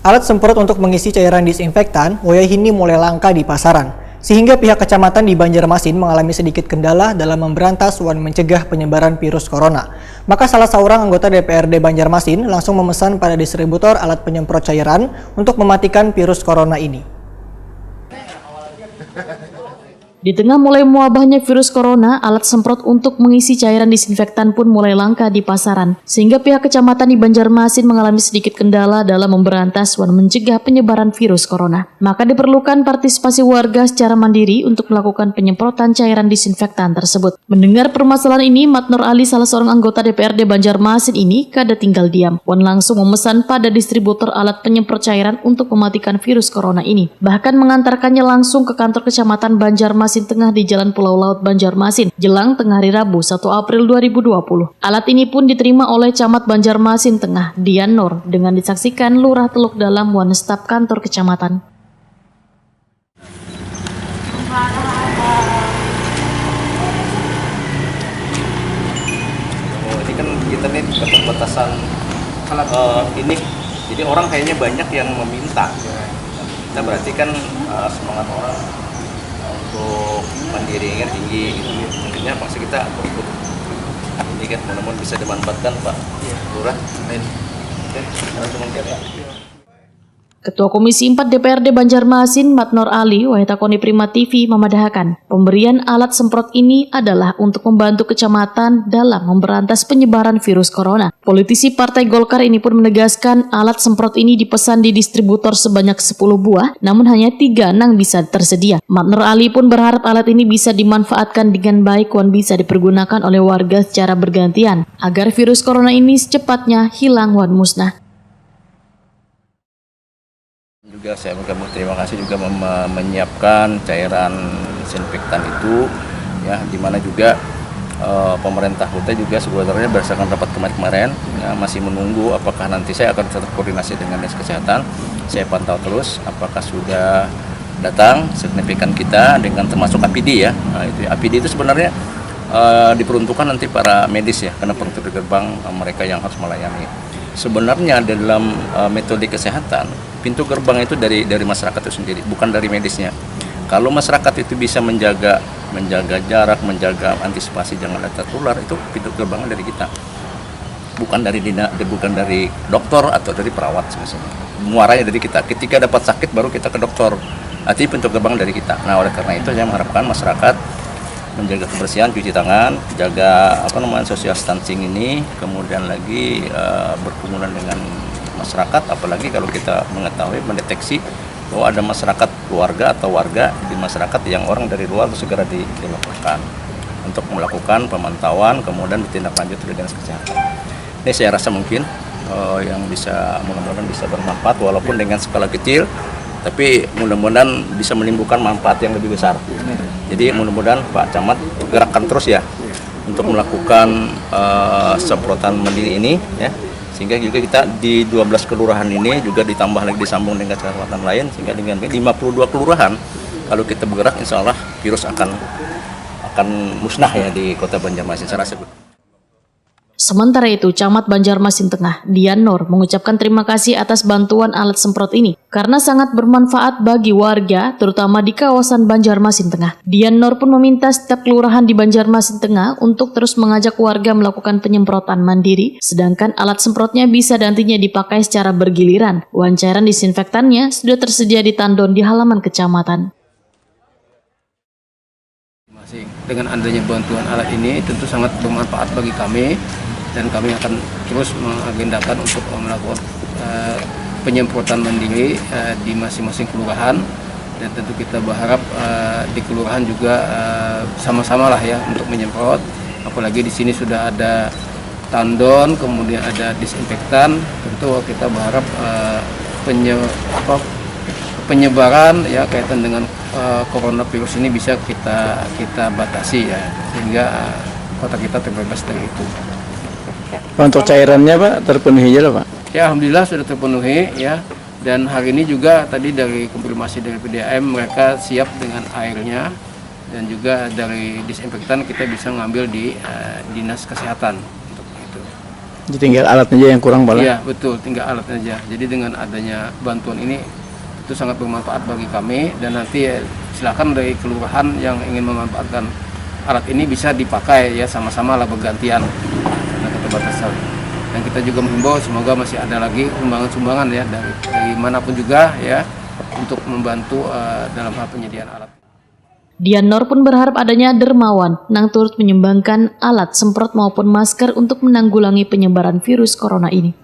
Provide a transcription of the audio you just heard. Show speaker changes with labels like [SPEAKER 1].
[SPEAKER 1] Alat semprot untuk mengisi cairan disinfektan Woyahini mulai langka di pasaran, sehingga pihak kecamatan di Banjarmasin mengalami sedikit kendala dalam memberantas dan mencegah penyebaran virus corona. Maka salah seorang anggota DPRD Banjarmasin langsung memesan pada distributor alat penyemprot cairan untuk mematikan virus corona ini.
[SPEAKER 2] Di tengah mulai mewabahnya virus corona, alat semprot untuk mengisi cairan disinfektan pun mulai langka di pasaran, sehingga pihak kecamatan di Banjarmasin mengalami sedikit kendala dalam memberantas dan mencegah penyebaran virus corona. Maka diperlukan partisipasi warga secara mandiri untuk melakukan penyemprotan cairan disinfektan tersebut. Mendengar permasalahan ini, Mat Nur Ali, salah seorang anggota DPRD Banjarmasin ini, kada tinggal diam. Wan langsung memesan pada distributor alat penyemprot cairan untuk mematikan virus corona ini. Bahkan mengantarkannya langsung ke kantor kecamatan Banjarmasin Tengah di Jalan Pulau Laut Banjarmasin, jelang tengah hari Rabu 1 April 2020. Alat ini pun diterima oleh Camat Banjarmasin Tengah, Dian Nur, dengan disaksikan Lurah Teluk Dalam wan staf kantor kecamatan.
[SPEAKER 3] Ini kan kita nih keterbatasan ini, jadi orang kayaknya banyak yang meminta. Kita berarti kan semangat orang untuk mandirinya tinggi gitu. Mungkinnya pasti kita ikut ini kan, mudah-mudahan bisa dimanfaatkan Pak Lurah. Amin. Oke, mungkin ya.
[SPEAKER 2] Ketua Komisi 4 DPRD Banjarmasin, Mat Nur Ali, Wahitakoni Prima TV, memadahakan pemberian alat semprot ini adalah untuk membantu kecamatan dalam memberantas penyebaran virus corona. Politisi Partai Golkar ini pun menegaskan alat semprot ini dipesan di distributor sebanyak 10 buah, namun hanya 3 nang bisa tersedia. Mat Nur Ali pun berharap alat ini bisa dimanfaatkan dengan baik dan bisa dipergunakan oleh warga secara bergantian, agar virus corona ini secepatnya hilang dan musnah.
[SPEAKER 3] Juga saya berterima kasih juga menyiapkan cairan disinfektan itu ya, dimana juga pemerintah kota juga sebenarnya berdasarkan rapat kemarin ya, masih menunggu apakah nanti saya akan tetap koordinasi dengan Dinas Kesehatan. Saya pantau terus apakah sudah datang signifikan kita dengan termasuk APD ya. Nah, itu APD itu sebenarnya diperuntukkan nanti para medis ya, karena pengetuk gerbang mereka yang harus melayani. Sebenarnya dalam metode kesehatan, pintu gerbang itu dari masyarakat itu sendiri, bukan dari medisnya. Kalau masyarakat itu bisa menjaga jarak, menjaga antisipasi jangan ada tertular, itu pintu gerbangnya dari kita, bukan dari dokter atau dari perawat sebenarnya. Muaranya dari kita. Ketika dapat sakit baru kita ke dokter. Artinya pintu gerbang dari kita. Nah, oleh karena itu saya mengharapkan masyarakat menjaga kebersihan, cuci tangan, jaga social distancing ini, kemudian lagi berkerumun dengan masyarakat, apalagi kalau kita mengetahui mendeteksi bahwa ada masyarakat keluarga atau warga di masyarakat yang orang dari luar, itu segera dilaporkan untuk melakukan pemantauan, kemudian ditindaklanjuti dengan Dinas Kesehatan. Ini saya rasa mungkin yang bisa mudah-mudahan bisa bermanfaat walaupun dengan skala kecil, tapi mudah-mudahan bisa menimbulkan manfaat yang lebih besar. Jadi mudah-mudahan Pak Camat gerakkan terus ya untuk melakukan semprotan mandiri ini ya, sehingga juga kita di 12 kelurahan ini juga ditambah lagi disambung dengan kecamatan lain, sehingga dengan 52 kelurahan kalau kita bergerak insya Allah virus akan musnah ya di Kota Banjarmasin. Saya rasa.
[SPEAKER 2] Sementara itu, Camat Banjarmasin Tengah, Dian Nur, mengucapkan terima kasih atas bantuan alat semprot ini karena sangat bermanfaat bagi warga, terutama di kawasan Banjarmasin Tengah. Dian Nur pun meminta setiap kelurahan di Banjarmasin Tengah untuk terus mengajak warga melakukan penyemprotan mandiri, sedangkan alat semprotnya bisa nantinya dipakai secara bergiliran. Cairan disinfektannya sudah tersedia di tandon di halaman kecamatan.
[SPEAKER 4] Dengan adanya bantuan alat ini tentu sangat bermanfaat bagi kami, dan kami akan terus mengagendakan untuk melakukan penyemprotan mandiri di masing-masing kelurahan, dan tentu kita berharap di kelurahan juga sama-sama lah ya untuk menyemprot, apalagi di sini sudah ada tandon, kemudian ada disinfektan. Tentu kita berharap penyebaran ya kaitan dengan coronavirus ini bisa kita batasi ya, sehingga kota kita terbebas dari itu.
[SPEAKER 5] Untuk cairannya Pak terpenuhi aja Pak?
[SPEAKER 4] Ya alhamdulillah sudah terpenuhi ya, dan hari ini juga tadi dari konfirmasi dari PDAM mereka siap dengan airnya, dan juga dari disinfektan kita bisa ngambil di Dinas Kesehatan untuk itu.
[SPEAKER 5] Jadi tinggal alatnya aja yang kurang Pak.
[SPEAKER 4] Iya betul, tinggal alatnya aja. Jadi dengan adanya bantuan ini itu sangat bermanfaat bagi kami, dan nanti silakan dari kelurahan yang ingin memanfaatkan alat ini bisa dipakai ya, sama-sama lah bergantian karena keterbatasan. Dan kita juga menghimbau semoga masih ada lagi sumbangan-sumbangan ya dari manapun juga ya untuk membantu dalam hal penyediaan alat.
[SPEAKER 2] Dian Nor pun berharap adanya dermawan nang turut menyumbangkan alat semprot maupun masker untuk menanggulangi penyebaran virus corona ini.